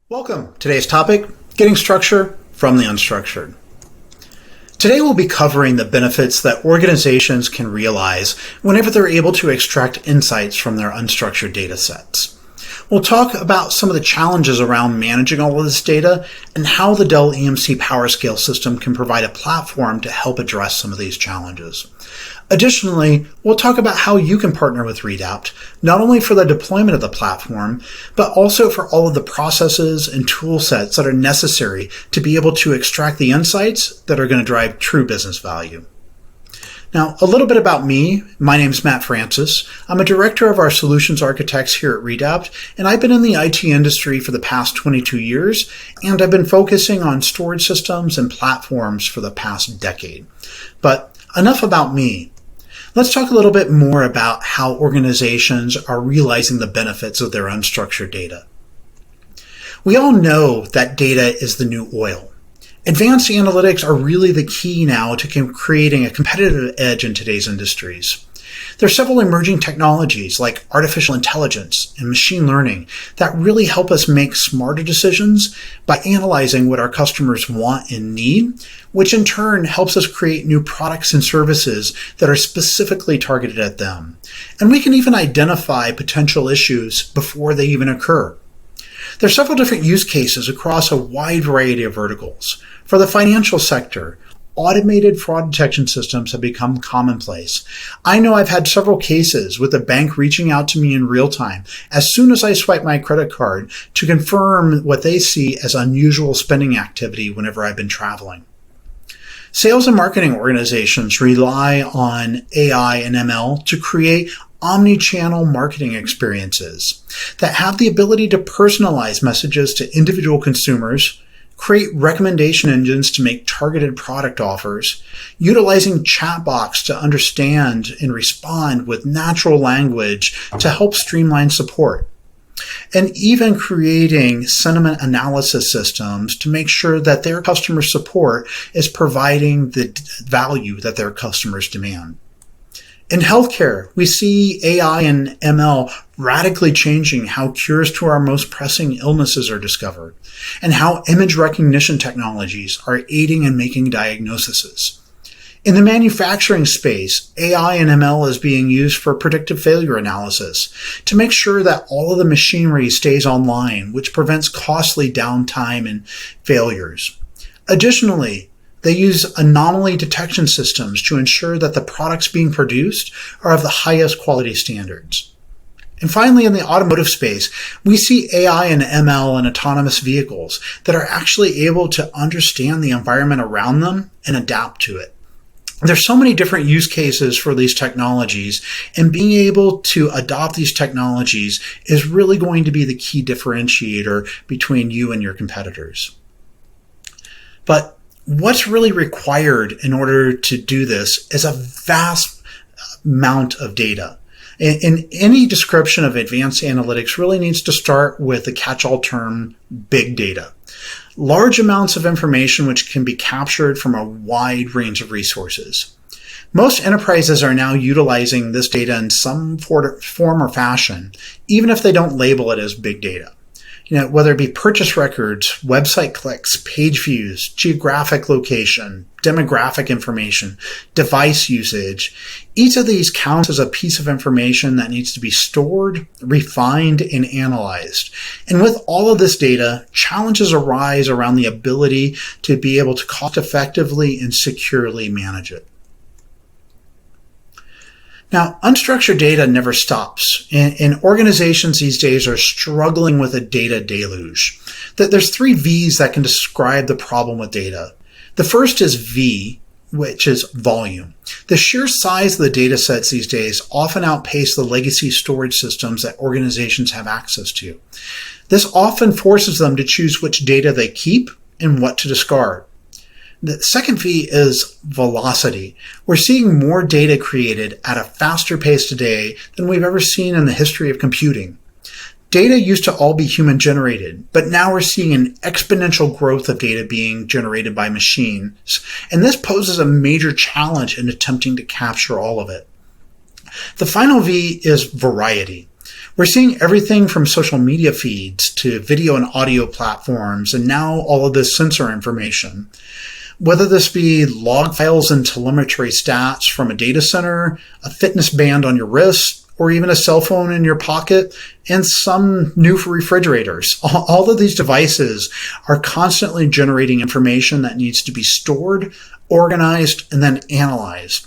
Welcome. Today's topic, getting structure from the unstructured. Today we'll be covering the benefits that organizations can realize whenever they're able to extract insights from their unstructured data sets. We'll talk about some of the challenges around managing all of this data and how the Dell EMC PowerScale system can provide a platform to help address some of these challenges. Additionally, we'll talk about how you can partner with Redapt, not only for the deployment of the platform, but also for all of the processes and tool sets that are necessary to be able to extract the insights that are going to drive true business value. Now, a little bit about me. My name is Matt Francis. I'm a director of our solutions architects here at Redapt, and I've been in the IT industry for the past 22 years, and I've been focusing on storage systems and platforms for the past decade. But enough about me. Let's talk a little bit more about how organizations are realizing the benefits of their unstructured data. We all know that data is the new oil. Advanced analytics are really the key now to creating a competitive edge in today's industries. There are several emerging technologies like artificial intelligence and machine learning that really help us make smarter decisions by analyzing what our customers want and need, which in turn helps us create new products and services that are specifically targeted at them. And we can even identify potential issues before they even occur. There are several different use cases across a wide variety of verticals. For the financial sector, automated fraud detection systems have become commonplace. I know I've had several cases with a bank reaching out to me in real time as soon as I swipe my credit card to confirm what they see as unusual spending activity whenever I've been traveling. Sales and marketing organizations rely on AI and ML to create omni-channel marketing experiences that have the ability to personalize messages to individual consumers, create recommendation engines to make targeted product offers, utilizing chatbots to understand and respond with natural language to help streamline support, and even creating sentiment analysis systems to make sure that their customer support is providing the value that their customers demand. In healthcare, we see AI and ML radically changing how cures to our most pressing illnesses are discovered, and how image recognition technologies are aiding in making diagnoses. In the manufacturing space, AI and ML is being used for predictive failure analysis to make sure that all of the machinery stays online, which prevents costly downtime and failures. Additionally, they use anomaly detection systems to ensure that the products being produced are of the highest quality standards. And finally, in the automotive space, we see AI and ML and autonomous vehicles that are actually able to understand the environment around them and adapt to it. There's so many different use cases for these technologies, and being able to adopt these technologies is really going to be the key differentiator between you and your competitors. But what's really required in order to do this is a vast amount of data. And any description of advanced analytics really needs to start with the catch-all term, big data. Large amounts of information which can be captured from a wide range of resources. Most enterprises are now utilizing this data in some form or fashion, even if they don't label it as big data. Whether it be purchase records, website clicks, page views, geographic location, demographic information, device usage, each of these counts as a piece of information that needs to be stored, refined, and analyzed. And with all of this data, challenges arise around the ability to be able to cost effectively and securely manage it. Now, unstructured data never stops, and organizations these days are struggling with a data deluge. There's 3 V's that can describe the problem with data. The first is V, which is volume. The sheer size of the data sets these days often outpace the legacy storage systems that organizations have access to. This often forces them to choose which data they keep and what to discard. The second V is velocity. We're seeing more data created at a faster pace today than we've ever seen in the history of computing. Data used to all be human generated, but now we're seeing an exponential growth of data being generated by machines, and this poses a major challenge in attempting to capture all of it. The final V is variety. We're seeing everything from social media feeds to video and audio platforms, and now all of this sensor information. Whether this be log files and telemetry stats from a data center, a fitness band on your wrist, or even a cell phone in your pocket, and some new for refrigerators. All of these devices are constantly generating information that needs to be stored, organized, and then analyzed.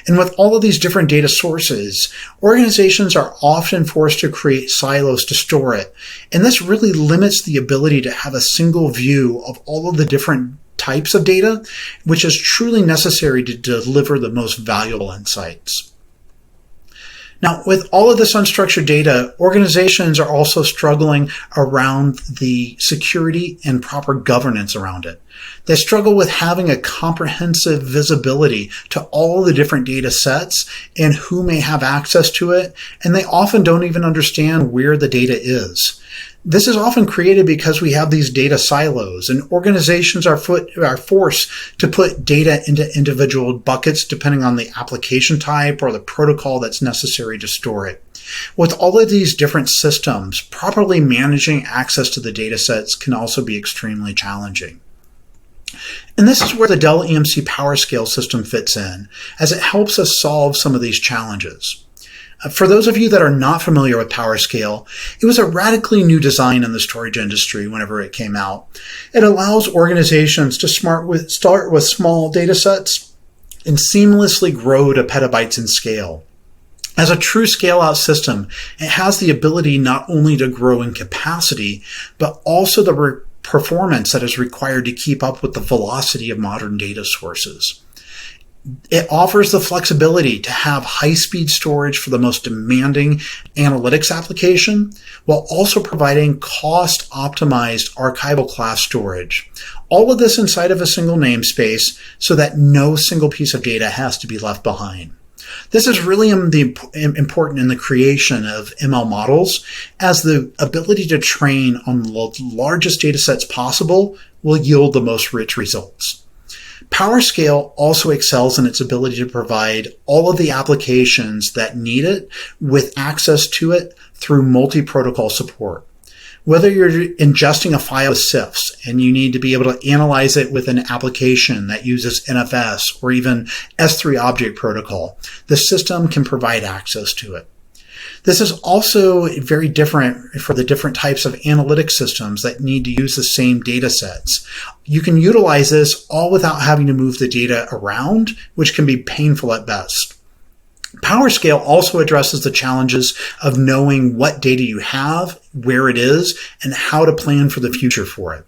And with all of these different data sources, organizations are often forced to create silos to store it. And this really limits the ability to have a single view of all of the different types of data, which is truly necessary to deliver the most valuable insights. Now, with all of this unstructured data, organizations are also struggling around the security and proper governance around it. They struggle with having a comprehensive visibility to all of the different data sets and who may have access to it, and they often don't even understand where the data is. This is often created because we have these data silos, and organizations are forced to put data into individual buckets depending on the application type or the protocol that's necessary to store it. With all of these different systems, properly managing access to the data sets can also be extremely challenging. And this is where the Dell EMC PowerScale system fits in, as it helps us solve some of these challenges. For those of you that are not familiar with PowerScale, it was a radically new design in the storage industry whenever it came out. It allows organizations to start with small data sets and seamlessly grow to petabytes in scale. As a true scale-out system, it has the ability not only to grow in capacity, but also the performance that is required to keep up with the velocity of modern data sources. It offers the flexibility to have high-speed storage for the most demanding analytics application, while also providing cost-optimized archival class storage. All of this inside of a single namespace so that no single piece of data has to be left behind. This is really important in the creation of ML models, as the ability to train on the largest data sets possible will yield the most rich results. PowerScale also excels in its ability to provide all of the applications that need it with access to it through multi-protocol support. Whether you're ingesting a file with CIFS and you need to be able to analyze it with an application that uses NFS or even S3 object protocol, the system can provide access to it. This is also very different for the different types of analytic systems that need to use the same data sets. You can utilize this all without having to move the data around, which can be painful at best. PowerScale also addresses the challenges of knowing what data you have, where it is, and how to plan for the future for it.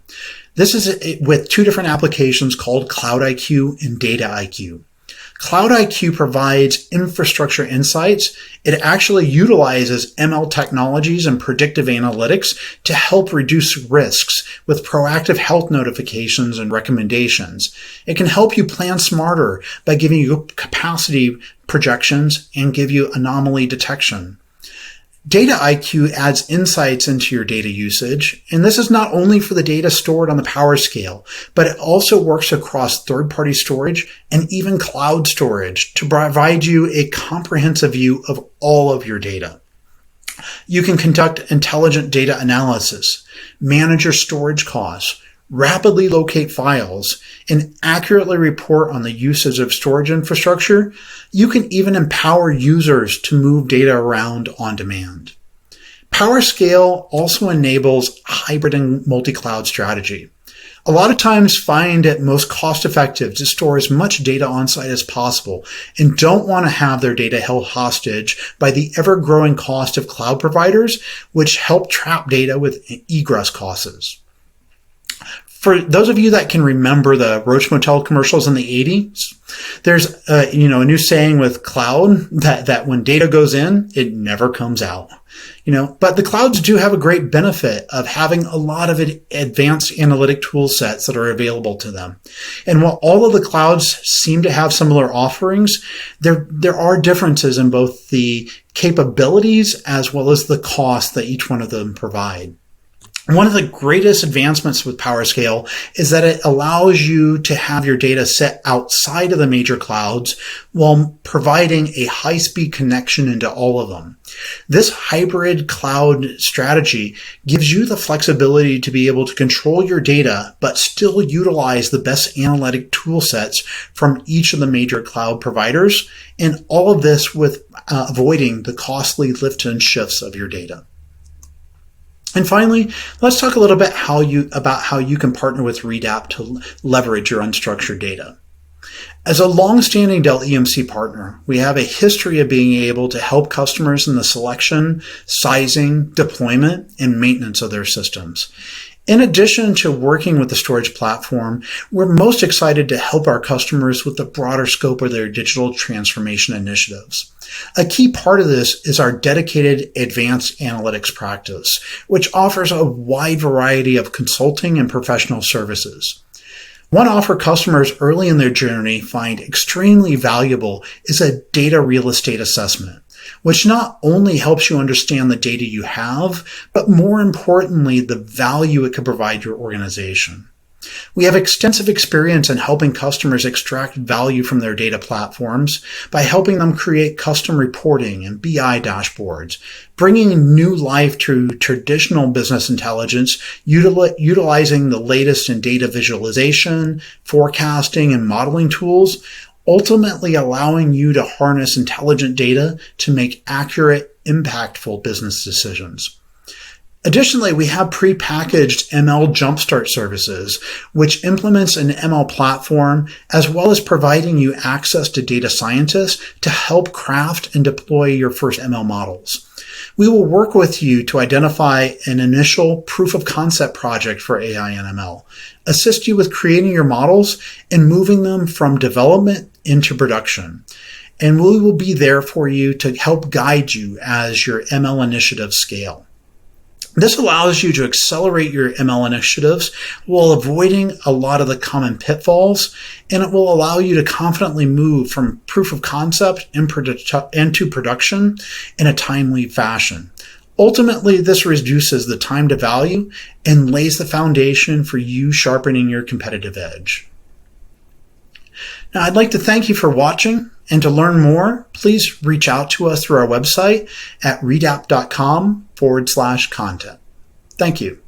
This is with two different applications called Cloud IQ and Data IQ. Cloud IQ provides infrastructure insights. It actually utilizes ML technologies and predictive analytics to help reduce risks with proactive health notifications and recommendations. It can help you plan smarter by giving you capacity projections and give you anomaly detection. Data IQ adds insights into your data usage, and this is not only for the data stored on the PowerScale, but it also works across third-party storage and even cloud storage to provide you a comprehensive view of all of your data. You can conduct intelligent data analysis, manage your storage costs, rapidly locate files, and accurately report on the usage of storage infrastructure. You can even empower users to move data around on demand. PowerScale also enables hybrid and multi-cloud strategy. A lot of times find it most cost-effective to store as much data on-site as possible and don't want to have their data held hostage by the ever-growing cost of cloud providers, which help trap data with egress costs. For those of you that can remember the Roach Motel commercials in the 80s, there's a new saying with cloud that when data goes in, it never comes out. But the clouds do have a great benefit of having a lot of advanced analytic tool sets that are available to them. And while all of the clouds seem to have similar offerings, there are differences in both the capabilities as well as the cost that each one of them provide. One of the greatest advancements with PowerScale is that it allows you to have your data set outside of the major clouds while providing a high-speed connection into all of them. This hybrid cloud strategy gives you the flexibility to be able to control your data, but still utilize the best analytic tool sets from each of the major cloud providers, and all of this with avoiding the costly lift and shifts of your data. And finally, let's talk a little bit about how you can partner with Redapt to leverage your unstructured data. As a long-standing Dell EMC partner, we have a history of being able to help customers in the selection, sizing, deployment, and maintenance of their systems. In addition to working with the storage platform, we're most excited to help our customers with the broader scope of their digital transformation initiatives. A key part of this is our dedicated advanced analytics practice, which offers a wide variety of consulting and professional services. One offer customers early in their journey find extremely valuable is a data real estate assessment, which not only helps you understand the data you have, but more importantly, the value it could provide your organization. We have extensive experience in helping customers extract value from their data platforms by helping them create custom reporting and BI dashboards, bringing new life to traditional business intelligence, utilizing the latest in data visualization, forecasting, and modeling tools, ultimately allowing you to harness intelligent data to make accurate, impactful business decisions. Additionally, we have prepackaged ML Jumpstart services, which implements an ML platform, as well as providing you access to data scientists to help craft and deploy your first ML models. We will work with you to identify an initial proof of concept project for AI and ML, assist you with creating your models and moving them from development into production. And we will be there for you to help guide you as your ML initiatives scale. This allows you to accelerate your ML initiatives while avoiding a lot of the common pitfalls, and it will allow you to confidently move from proof of concept into production in a timely fashion. Ultimately, this reduces the time to value and lays the foundation for you sharpening your competitive edge. Now, I'd like to thank you for watching, and to learn more, please reach out to us through our website at redapt.com/content. Thank you.